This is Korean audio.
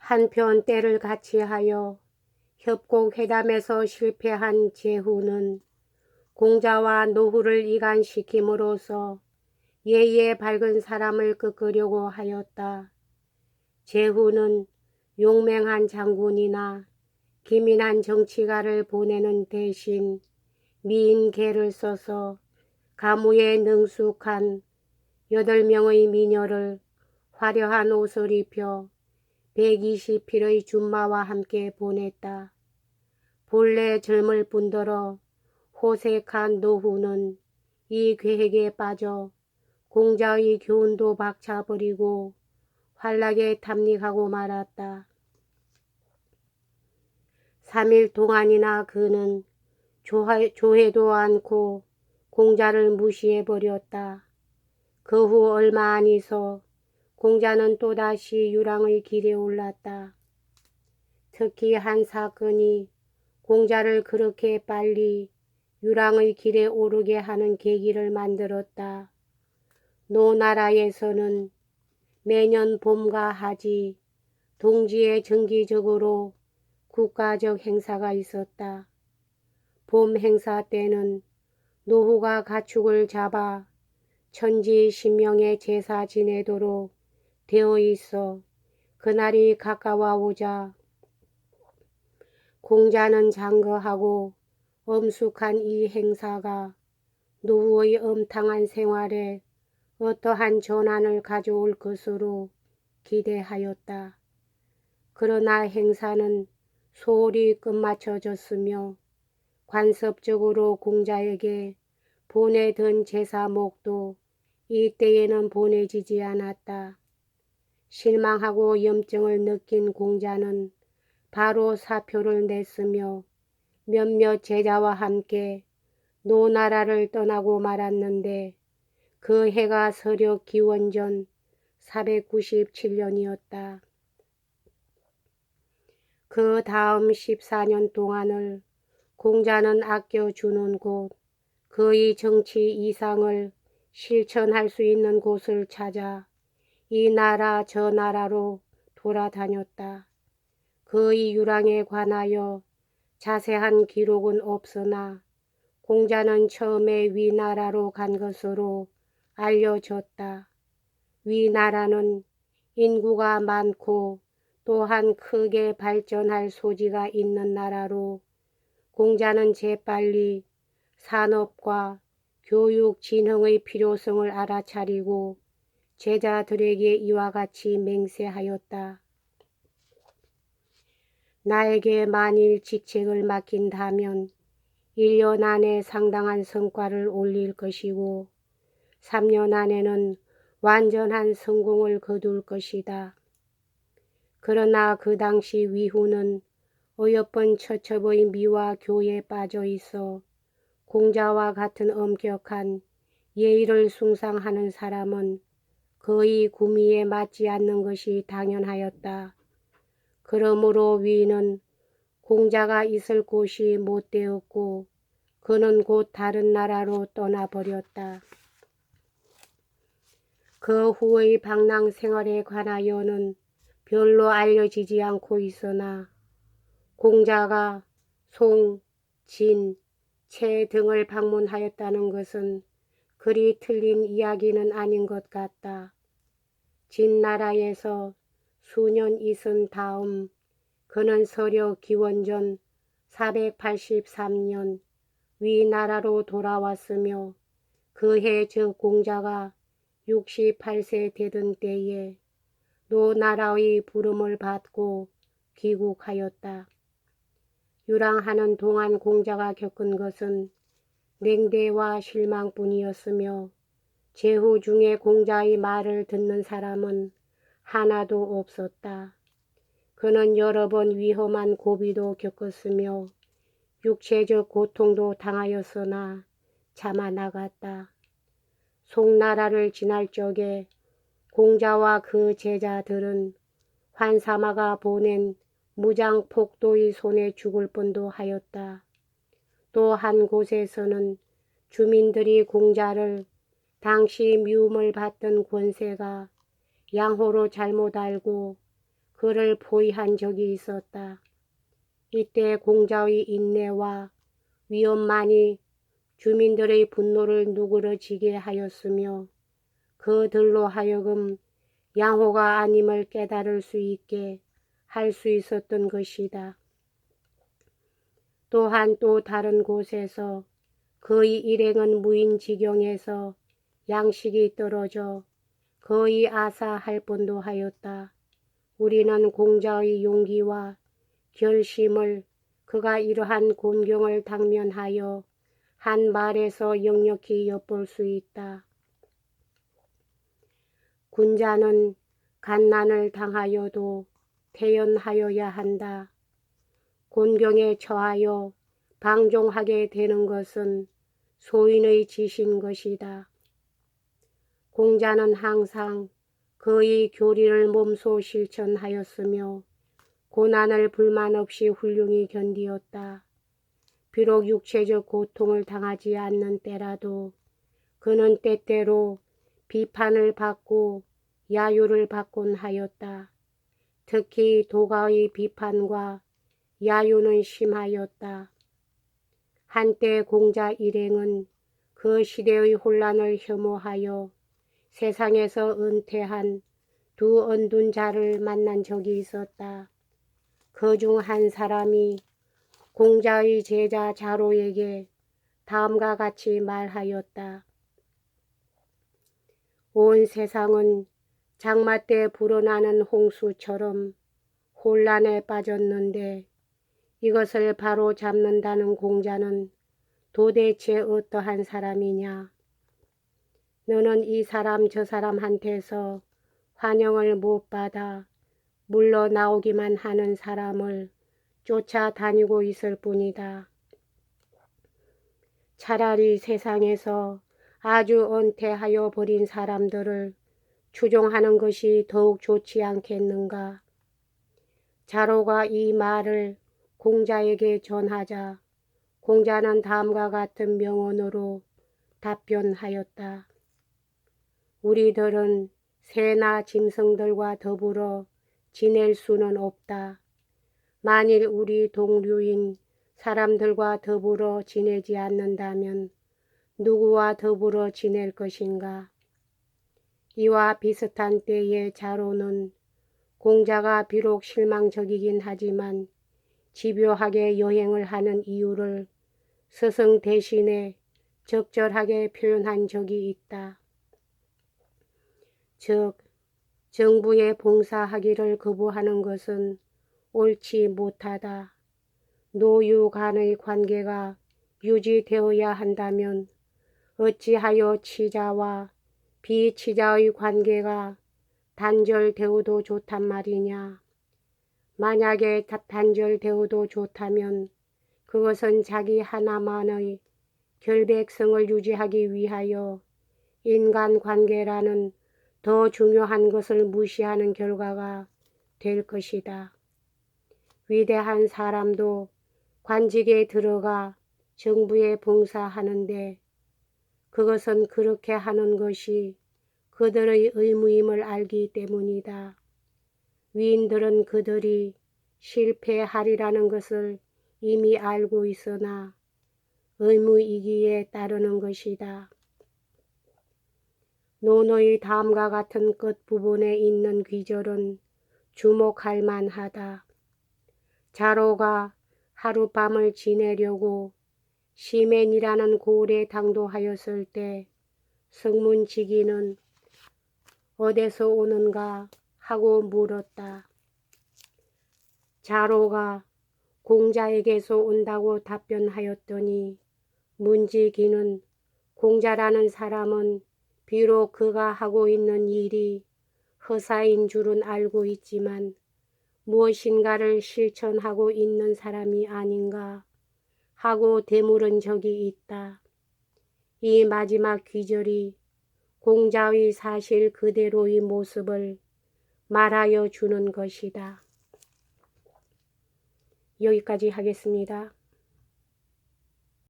한편 때를 같이하여 협곡회담에서 실패한 제후는 공자와 노후를 이간시킴으로써 예의의 밝은 사람을 꺾으려고 하였다. 제후는 용맹한 장군이나 기민한 정치가를 보내는 대신 미인계를 써서 가무에 능숙한 8명의 미녀를 화려한 옷을 입혀 120필의 준마와 함께 보냈다. 본래 젊을 뿐더러 호색한 노후는 이 계획에 빠져 공자의 교훈도 박차버리고 환락에 탐닉하고 말았다. 3일 동안이나 그는 조회도 않고 공자를 무시해버렸다. 그 후 얼마 안 있어 공자는 또다시 유랑의 길에 올랐다. 특히 한 사건이 공자를 그렇게 빨리 유랑의 길에 오르게 하는 계기를 만들었다. 노나라에서는 매년 봄과 하지, 동지에 정기적으로 국가적 행사가 있었다. 봄 행사 때는 노후가 가축을 잡아 천지 신명의 제사 지내도록 되어 있어 그날이 가까워오자 공자는 장거하고 엄숙한 이 행사가 노후의 엄탕한 생활에 어떠한 전환을 가져올 것으로 기대하였다. 그러나 행사는 소홀히 끝마쳐졌으며 관습적으로 공자에게 보내던 제사목도 이때에는 보내지지 않았다. 실망하고 염증을 느낀 공자는 바로 사표를 냈으며 몇몇 제자와 함께 노나라를 떠나고 말았는데 그 해가 서력 기원전 497년이었다. 그 다음 14년 동안을 공자는 아껴주는 곳, 그의 정치 이상을 실천할 수 있는 곳을 찾아 이 나라 저 나라로 돌아다녔다. 그의 유랑에 관하여 자세한 기록은 없으나 공자는 처음에 위나라로 간 것으로 알려졌다. 위나라는 인구가 많고 또한 크게 발전할 소지가 있는 나라로 공자는 재빨리 산업과 교육 진흥의 필요성을 알아차리고 제자들에게 이와 같이 맹세하였다. 나에게 만일 직책을 맡긴다면 1년 안에 상당한 성과를 올릴 것이고 3년 안에는 완전한 성공을 거둘 것이다. 그러나 그 당시 위후는 어여쁜 처첩의 미와 교에 빠져 있어 공자와 같은 엄격한 예의를 숭상하는 사람은 그의 구미에 맞지 않는 것이 당연하였다. 그러므로 위는 공자가 있을 곳이 못 되었고 그는 곧 다른 나라로 떠나버렸다. 그 후의 방랑 생활에 관하여는 별로 알려지지 않고 있으나 공자가 송, 진, 채 등을 방문하였다는 것은 그리 틀린 이야기는 아닌 것 같다. 진나라에서 수년 있은 다음 그는 서력 기원전 483년 위나라로 돌아왔으며 그해 저 공자가 68세 되던 때에 노나라의 부름을 받고 귀국하였다. 유랑하는 동안 공자가 겪은 것은 냉대와 실망뿐이었으며 제후 중에 공자의 말을 듣는 사람은 하나도 없었다. 그는 여러 번 위험한 고비도 겪었으며 육체적 고통도 당하였으나 참아 나갔다. 송나라를 지날 적에 공자와 그 제자들은 환사마가 보낸 무장 폭도의 손에 죽을 뻔도 하였다. 또 한 곳에서는 주민들이 공자를 당시 미움을 받던 권세가 양호로 잘못 알고 그를 포위한 적이 있었다. 이때 공자의 인내와 위엄만이 주민들의 분노를 누그러지게 하였으며 그들로 하여금 양호가 아님을 깨달을 수 있게 할 수 있었던 것이다. 또한 또 다른 곳에서 그의 일행은 무인지경에서 양식이 떨어져 거의 아사할 뻔도 하였다. 우리는 공자의 용기와 결심을 그가 이러한 곤경을 당면하여 한 말에서 역력히 엿볼 수 있다. 군자는 간난을 당하여도 태연하여야 한다. 곤경에 처하여 방종하게 되는 것은 소인의 짓인 것이다. 공자는 항상 그의 교리를 몸소 실천하였으며 고난을 불만 없이 훌륭히 견디었다. 비록 육체적 고통을 당하지 않는 때라도 그는 때때로 비판을 받고 야유를 받곤 하였다. 특히 도가의 비판과 야유는 심하였다. 한때 공자 일행은 그 시대의 혼란을 혐오하여 세상에서 은퇴한 두 언둔 자를 만난 적이 있었다. 그 중 한 사람이 공자의 제자 자로에게 다음과 같이 말하였다. 온 세상은 장마 때 불어나는 홍수처럼 혼란에 빠졌는데 이것을 바로 잡는다는 공자는 도대체 어떠한 사람이냐? 너는 이 사람 저 사람한테서 환영을 못 받아 물러나오기만 하는 사람을 쫓아다니고 있을 뿐이다. 차라리 세상에서 아주 은퇴하여 버린 사람들을 추종하는 것이 더욱 좋지 않겠는가? 자로가 이 말을 공자에게 전하자 공자는 다음과 같은 명언으로 답변하였다. 우리들은 새나 짐승들과 더불어 지낼 수는 없다. 만일 우리 동류인 사람들과 더불어 지내지 않는다면 누구와 더불어 지낼 것인가? 이와 비슷한 때의 자로는 공자가 비록 실망적이긴 하지만 집요하게 여행을 하는 이유를 스승 대신에 적절하게 표현한 적이 있다. 즉, 정부에 봉사하기를 거부하는 것은 옳지 못하다. 노유 간의 관계가 유지되어야 한다면 어찌하여 치자와 비치자의 관계가 단절되어도 좋단 말이냐. 만약에 단절되어도 좋다면 그것은 자기 하나만의 결백성을 유지하기 위하여 인간관계라는 더 중요한 것을 무시하는 결과가 될 것이다. 위대한 사람도 관직에 들어가 정부에 봉사하는데 그것은 그렇게 하는 것이 그들의 의무임을 알기 때문이다. 위인들은 그들이 실패하리라는 것을 이미 알고 있으나 의무이기에 따르는 것이다. 논어의 다음과 같은 끝부분에 있는 귀절은 주목할 만하다. 자로가 하룻밤을 지내려고 시멘이라는 고을에 당도하였을 때 승문지기는 어디서 오는가 하고 물었다. 자로가 공자에게서 온다고 답변하였더니 문지기는 공자라는 사람은 비록 그가 하고 있는 일이 허사인 줄은 알고 있지만 무엇인가를 실천하고 있는 사람이 아닌가 하고 되물은 적이 있다. 이 마지막 귀절이 공자의 사실 그대로의 모습을 말하여 주는 것이다. 여기까지 하겠습니다.